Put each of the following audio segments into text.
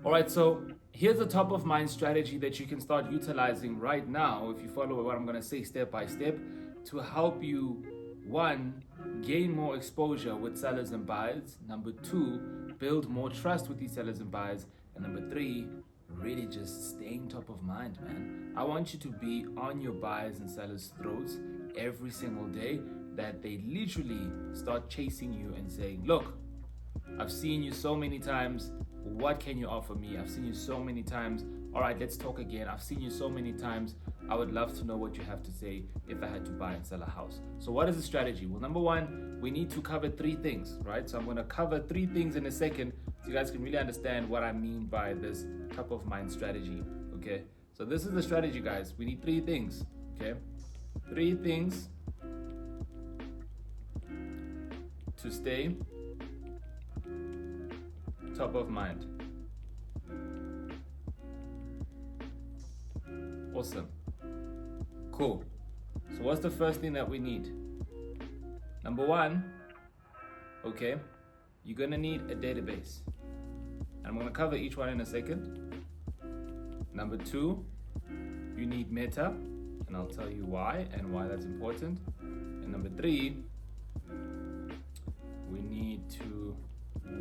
All right, so here's a top of mind strategy that you can start utilizing right now if you follow what I'm going to say step by step to help you, one, gain more exposure with sellers and buyers, number two, build more trust with these sellers and buyers, and number three, really just staying top of mind, man. I want you to be on your buyers and sellers' throats every single day, that they literally start chasing you and saying, look, I've seen you so many times. What can you offer me? I've seen you so many times. All right, let's talk again. I've seen you so many times. I would love to know what you have to say if I had to buy and sell a house. So what is the strategy? Well, number one, we need to cover three things, right? So I'm going to cover three things in a second so you guys can really understand what I mean by this top of mind strategy, okay? So this is the strategy, guys. We need three things, okay? Three things to stay top of mind. Awesome. Cool. So what's the first thing that we need? Number one, okay, you're gonna need a database. And I'm gonna cover each one in a second. Number two, you need Meta, and I'll tell you why and why that's important. And number three,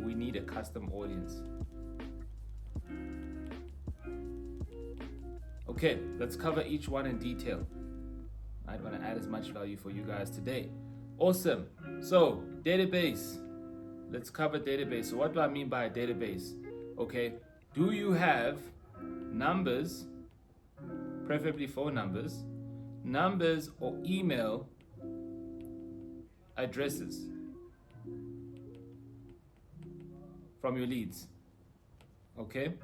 we need a custom audience. Okay, let's cover each one in detail. I want to add as much value for you guys today. Awesome. So, database. Let's cover database. So what do I mean by a database? Okay, do you have numbers, preferably phone numbers or email addresses from your leads? Okay,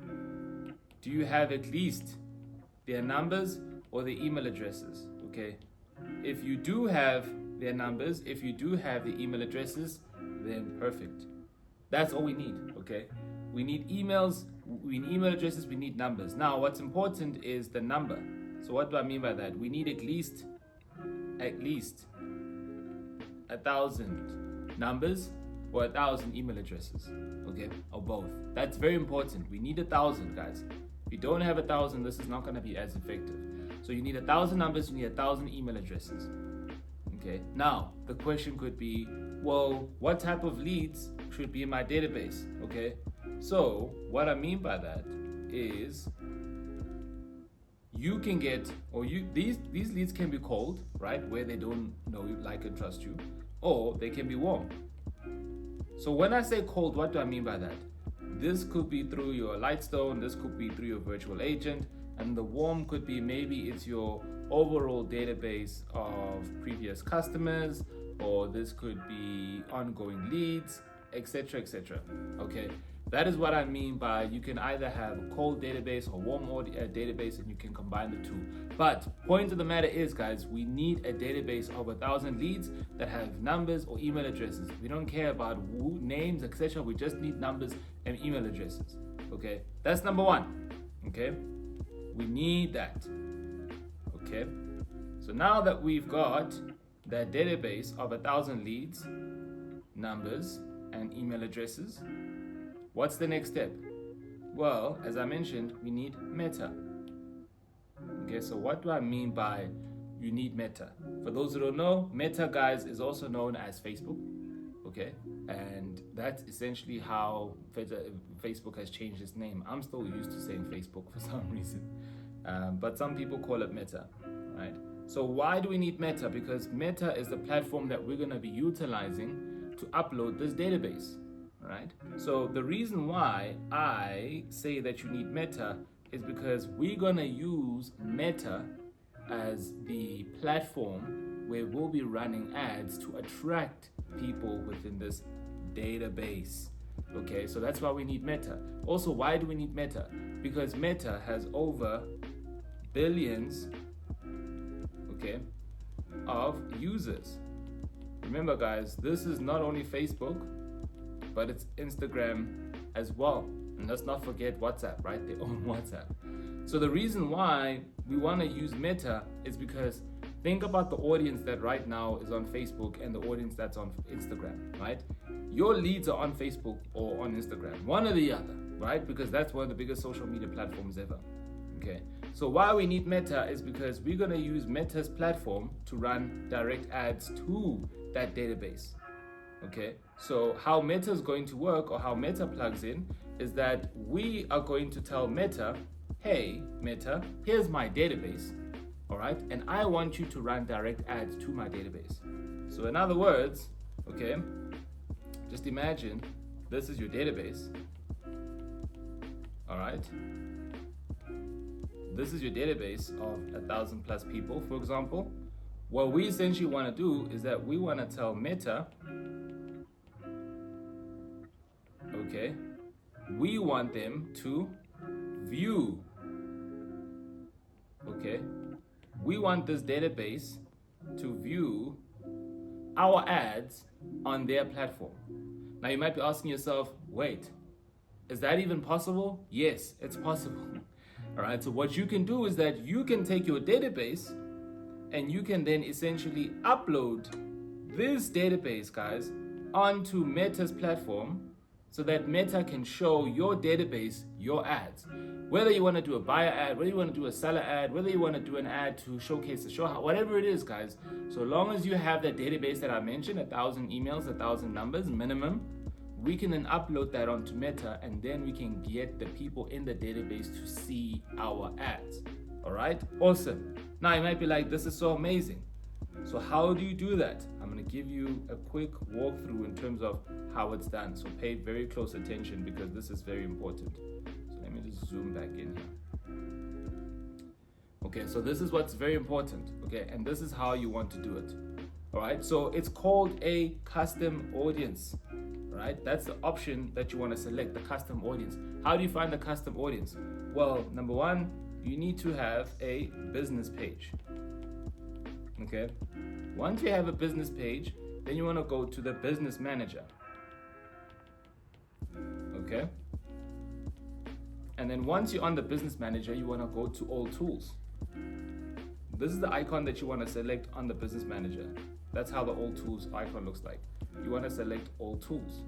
do you have at least their numbers or their email addresses? Okay, if you do have their numbers, if you do have the email addresses, then perfect. That's all we need. Okay, we need emails, we need email addresses, we need numbers. Now what's important is the number. So what do I mean by that? We need at least 1,000 numbers or 1,000 email addresses, okay, or both. That's very important. We need 1,000, guys. If you don't have 1,000, this is not going to be as effective. So you need 1,000 numbers, you need 1,000 email addresses. Okay. Now the question could be, well, what type of leads should be in my database? Okay. So what I mean by that is, you can get, these leads can be cold, right, where they don't know you, like, and trust you, or they can be warm. So when I say cold, what do I mean by that? This could be through your Lightstone, this could be through your virtual agent, and the warm could be maybe it's your overall database of previous customers, or this could be ongoing leads, etc., etc. Okay, that is what I mean by you can either have a cold database or warm database, and you can combine the two. But point of the matter is, guys, we need a database of 1,000 leads that have numbers or email addresses. We don't care about names, etc. We just need numbers and email addresses. Okay, that's number one. Okay, we need that. Okay, so now that we've got that database of 1,000 leads, numbers, and email addresses, what's the next step? Well, as I mentioned, we need Meta. Okay, so what do I mean by you need Meta? For those who don't know, Meta, guys, is also known as Facebook. Okay, and that's essentially how Facebook has changed its name. I'm still used to saying Facebook for some reason, but some people call it Meta, right? So why do we need Meta? Because Meta is the platform that we're going to be utilizing to upload this database, right? So the reason why I say that you need Meta is because we're going to use Meta as the platform where we'll be running ads to attract people within this database. Okay, so that's why we need Meta. Also, why do we need Meta? Because Meta has over billions, okay, of users. Remember, guys, this is not only Facebook, but it's Instagram as well. And let's not forget WhatsApp, right? They own WhatsApp. So the reason why we want to use Meta is because think about the audience that right now is on Facebook and the audience that's on Instagram, right? Your leads are on Facebook or on Instagram, one or the other. right? Because that's one of the biggest social media platforms ever. Okay, so why we need Meta is because we're going to use Meta's platform to run direct ads to that database. Okay, so how Meta is going to work, or how Meta plugs in, is that we are going to tell Meta, hey Meta, here's my database, all right, and I want you to run direct ads to my database. So in other words, okay, just imagine this is your database, all right. This is your database of 1,000+ people, for example. What we essentially want to do is that we want to tell Meta, okay, we want them to view, okay, we want this database to view our ads on their platform. Now you might be asking yourself, wait, is that even possible? Yes, it's possible. All right, so what you can do is that you can take your database and you can then essentially upload this database, guys, onto Meta's platform so that Meta can show your database your ads. Whether you want to do a buyer ad, whether you want to do a seller ad, whether you want to do an ad to showcase the show, whatever it is, guys, so long as you have that database that I mentioned, 1,000 emails, 1,000 numbers minimum, we can then upload that onto Meta, and then we can get the people in the database to see our ads. All right, awesome. Now you might be like, this is so amazing. So how do you do that? I'm going to give you a quick walkthrough in terms of how it's done. So pay very close attention because this is very important. So let me just zoom back in here. Okay, so this is what's very important. Okay, and this is how you want to do it. All right, so it's called a custom audience. Right? That's the option that you want to select, the custom audience. How do you find the custom audience? Well, number one, you need to have a business page. Okay? Once you have a business page, then you want to go to the business manager. Okay? And then once you're on the business manager, you want to go to all tools. This is the icon that you want to select on the business manager. That's how the all tools icon looks like. You want to select all tools.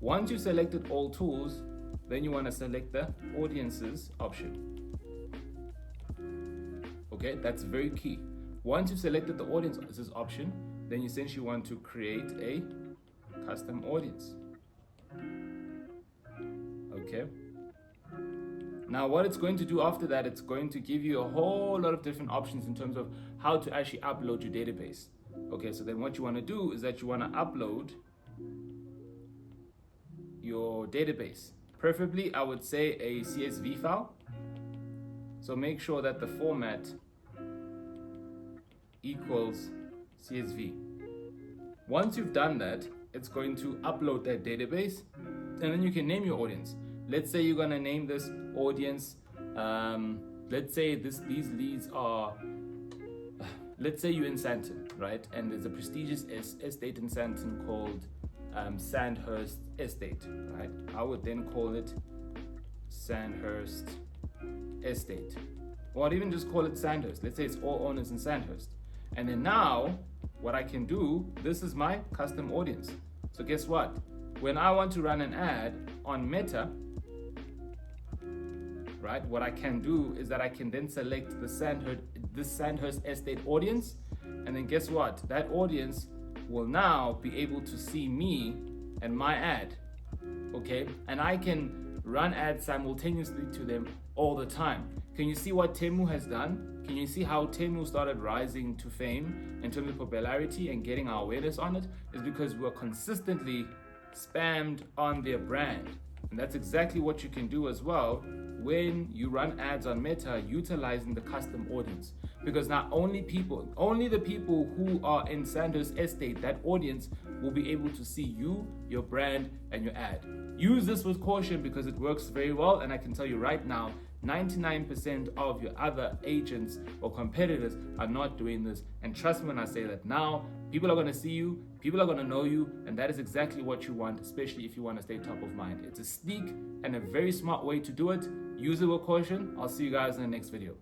Once you selected all tools, then you want to select the audiences option. Okay, that's very key. Once you've selected the audiences option, then you essentially want to create a custom audience. Okay. Now what it's going to do after that, it's going to give you a whole lot of different options in terms of how to actually upload your database. Okay, so then what you want to do is that you want to upload your database. Preferably, I would say a CSV file. So make sure that the format equals CSV. Once you've done that, it's going to upload that database, and then you can name your audience. Let's say you're going to name this audience, let's say these leads are, let's say you're in Sandton, right? And there's a prestigious estate in Sandton called Sandhurst Estate, right? I would then call it Sandhurst Estate. Or I'd even just call it Sandhurst. Let's say it's all owners in Sandhurst. And then now, what I can do, this is my custom audience. So guess what? When I want to run an ad on Meta, right, what I can do is that I can then select the Sandhurst Estate audience, and then guess what? That audience will now be able to see me and my ad, okay? And I can run ads simultaneously to them all the time. Can you see what Temu has done? Can you see how Temu started rising to fame in terms of popularity and getting our awareness on it? Is because we're consistently spammed on their brand. And that's exactly what you can do as well when you run ads on Meta utilizing the custom audience. Because not only the people who are in Sandhurst Estate, that audience will be able to see you, your brand, and your ad. Use this with caution because it works very well, and I can tell you right now, 99% of your other agents or competitors are not doing this. And trust me when I say that now, people are going to see you, people are going to know you, and that is exactly what you want, especially if you want to stay top of mind. It's a sneak and a very smart way to do it. Use it with caution. I'll see you guys in the next video.